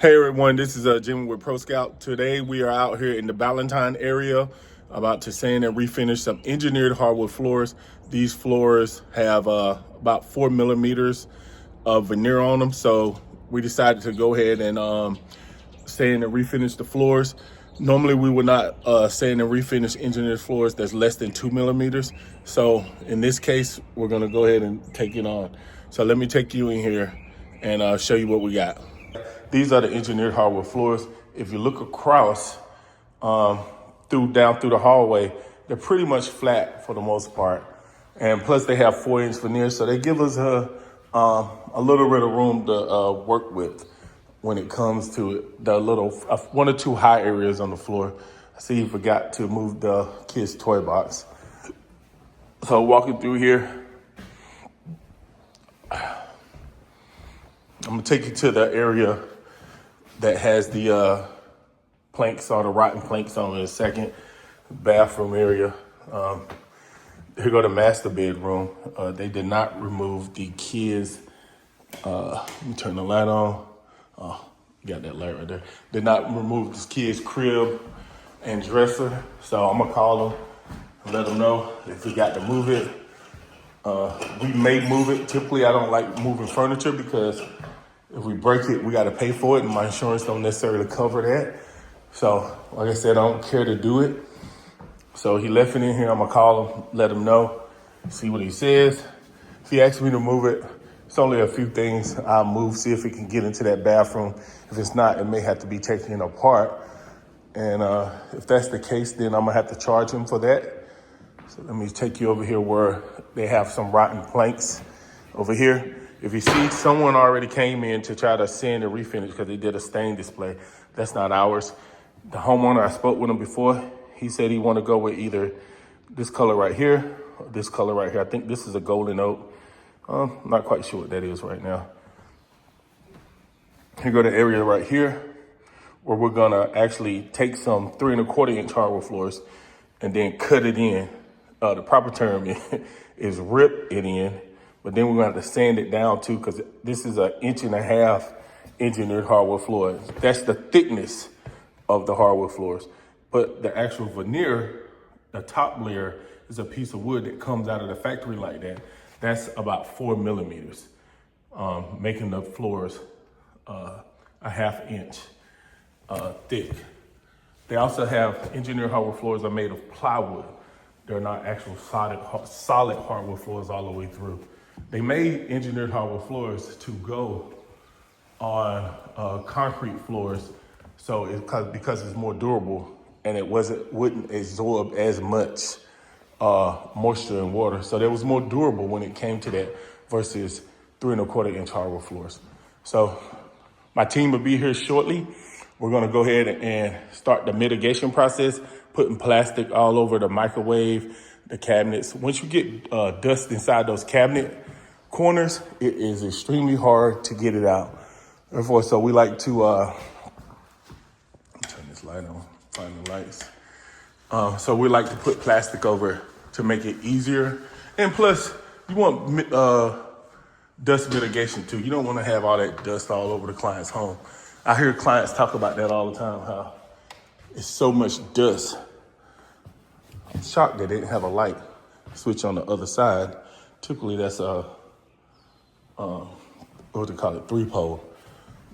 Hey everyone, this is Jim with Pro Scout. Today we are out here in the Ballantyne area about to sand and refinish some engineered hardwood floors. These floors have about 4 millimeters of veneer on them, so we decided to go ahead and sand and refinish the floors. Normally we would not sand and refinish engineered floors that's less than 2 millimeters. So in this case, we're gonna go ahead and take it on. So let me take you in here and show you what we got. These are the engineered hardwood floors. If you look across down through the hallway, they're pretty much flat for the most part. And plus they have 4-inch veneer, so they give us a little bit of room to work with when it comes to the little, one or two high areas on the floor. I see you forgot to move the kids' toy box. So walking through here, I'm gonna take you to the area that has the planks or the rotten planks on in a second. Bathroom area. Here go the master bedroom. They did not remove the kids. Let me turn the light on. Oh, you got that light right there. Did not remove this kid's crib and dresser. So I'm gonna call them and let them know if we got to move it. We may move it. Typically, I don't like moving furniture because if we break it, we got to pay for it, and my insurance don't necessarily cover that. So, like I said, I don't care to do it. So he left it in here. I'm gonna call him, let him know, see what he says. If he asks me to move it, it's only a few things I'll move, see if it can get into that bathroom. If it's not, it may have to be taken apart. And if that's the case, then I'm gonna have to charge him for that. So let me take you over here where they have some rotten planks over here. If you see, someone already came in to try to sand and refinish because they did a stain display. That's not ours. The homeowner, I spoke with him before. He said he want to go with either this color right here or this color right here. I think this is a golden oak. I'm not quite sure what that is right now. Here go the area right here where we're gonna actually take some 3 1/4-inch hardwood floors and then cut it in. The proper term is rip it in. But then we're gonna have to sand it down too, because this is an 1.5 inch engineered hardwood floor. That's the thickness of the hardwood floors. But the actual veneer, the top layer, is a piece of wood that comes out of the factory like that. That's about 4 millimeters, making the floors a 1/2 inch thick. They also have engineered hardwood floors are made of plywood. They're not actual solid hardwood floors all the way through. They made engineered hardwood floors to go on concrete floors, so because it's more durable and it wouldn't absorb as much moisture and water. So it was more durable when it came to that versus 3 1/4-inch hardwood floors. So my team will be here shortly. We're gonna go ahead and start the mitigation process, putting plastic all over the microwave, the cabinets. Once you get dust inside those cabinet corners, it is extremely hard to get it out. Therefore, so we like to, turn this light on, find the lights. So we like to put plastic over to make it easier. And plus, you want dust mitigation too. You don't want to have all that dust all over the client's home. I hear clients talk about that all the time, how it's so much dust. I'm shocked that they didn't have a light switch on the other side. Typically that's what they call it, 3-pole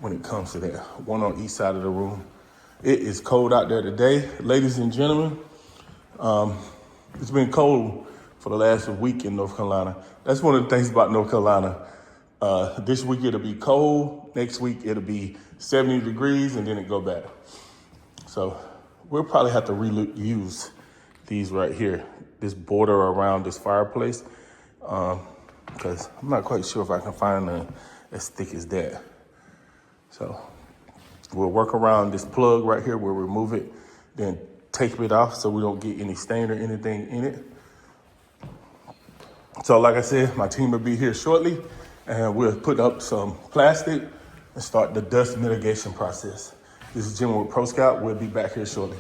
when it comes to that. One on each side of the room. It is cold out there today. Ladies and gentlemen, it's been cold for the last week in North Carolina. That's one of the things about North Carolina. This week it'll be cold. Next week it'll be 70 degrees and then it go back. So we'll probably have to reuse these right here, this border around this fireplace, because I'm not quite sure if I can find one as thick as that. So we'll work around this plug right here. We'll remove it, then tape it off so we don't get any stain or anything in it. So like I said, my team will be here shortly and we'll put up some plastic and start the dust mitigation process. This is Jim with Pro Scout. We'll be back here shortly.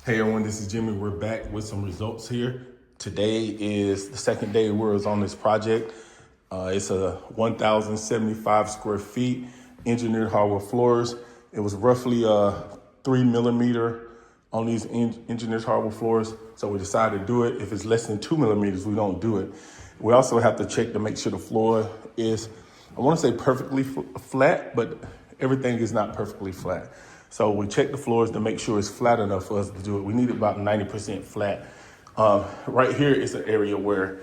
Hey everyone, this is Jimmy. We're back with some results here. Today is the second day we was on this project. It's a 1,075 square feet, engineered hardwood floors. It was roughly 3 millimeter on these engineered hardwood floors. So we decided to do it. If it's less than 2 millimeters, we don't do it. We also have to check to make sure the floor is, I want to say perfectly flat, but everything is not perfectly flat. So we check the floors to make sure it's flat enough for us to do it. We need it about 90% flat. Right here is an area where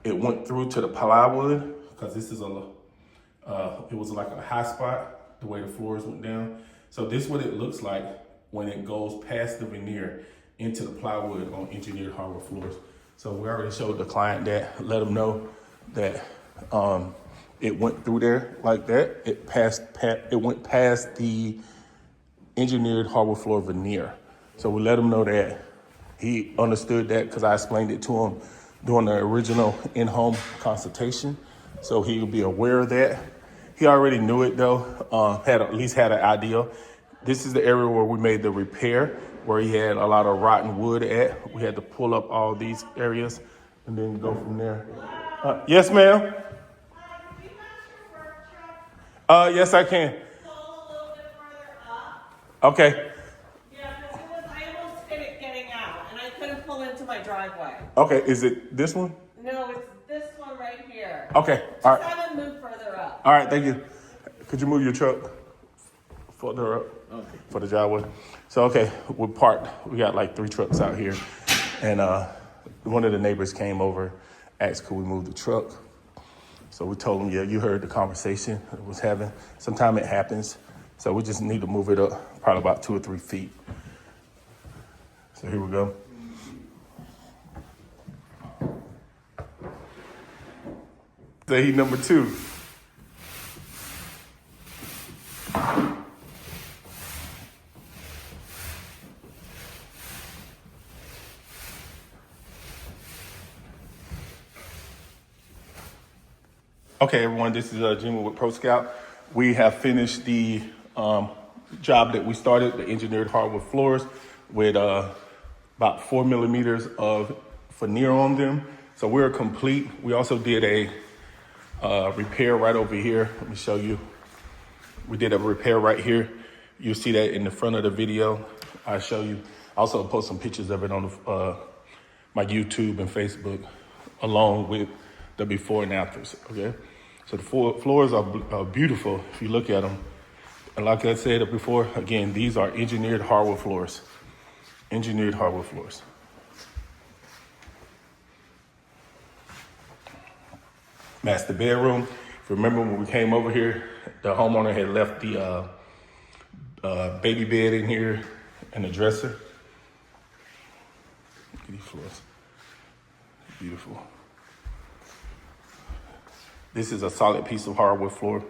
it went through to the plywood, because this is it was like a high spot, the way the floors went down. So this is what it looks like when it goes past the veneer into the plywood on engineered hardwood floors. So we already showed the client that, let them know that it went through there like that. It went past the engineered hardwood floor veneer. So we let him know that. He understood that because I explained it to him during the original in-home consultation. So he would be aware of that. He already knew it though, at least had an idea. This is the area where we made the repair, where he had a lot of rotten wood at. We had to pull up all these areas and then go from there. Yes, ma'am. Yes, I can. Okay. Yeah, because I almost hit it getting out, and I couldn't pull into my driveway. Okay, is it this one? No, it's this one right here. Okay, all right. Just have it move further up. All right, thank you. Could you move your truck further up for the driveway? So, okay, we're parked. We got like 3 trucks out here. And one of the neighbors came over, asked could we move the truck. So we told him, yeah, you heard the conversation it was having. Sometimes it happens. So we just need to move it up probably about 2 or 3 feet. So here we go. Say he number 2. Okay, everyone, this is Jimmy with Pro Scout. We have finished the job that we started, the engineered hardwood floors, with about 4 millimeters of veneer on them. So we're complete. We also did a repair right over here. Let me show you. We did a repair right here. You'll see that in the front of the video. I'll show you. I also post some pictures of it on my YouTube and Facebook, along with the before and afters, okay? So the floors are beautiful if you look at them. And like I said before, again, these are engineered hardwood floors. Engineered hardwood floors. Master bedroom. If you remember when we came over here, the homeowner had left the baby bed in here and the dresser. Look at these floors. Beautiful. This is a solid piece of hardwood floor.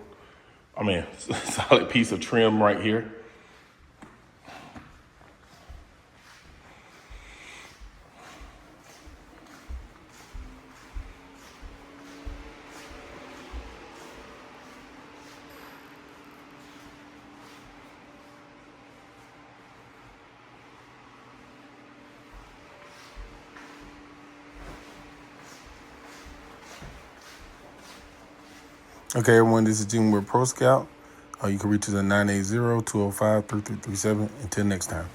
I mean, solid piece of trim right here. Okay, everyone, this is Jim with Pro Scout. You can reach us at 980-205-3337. Until next time.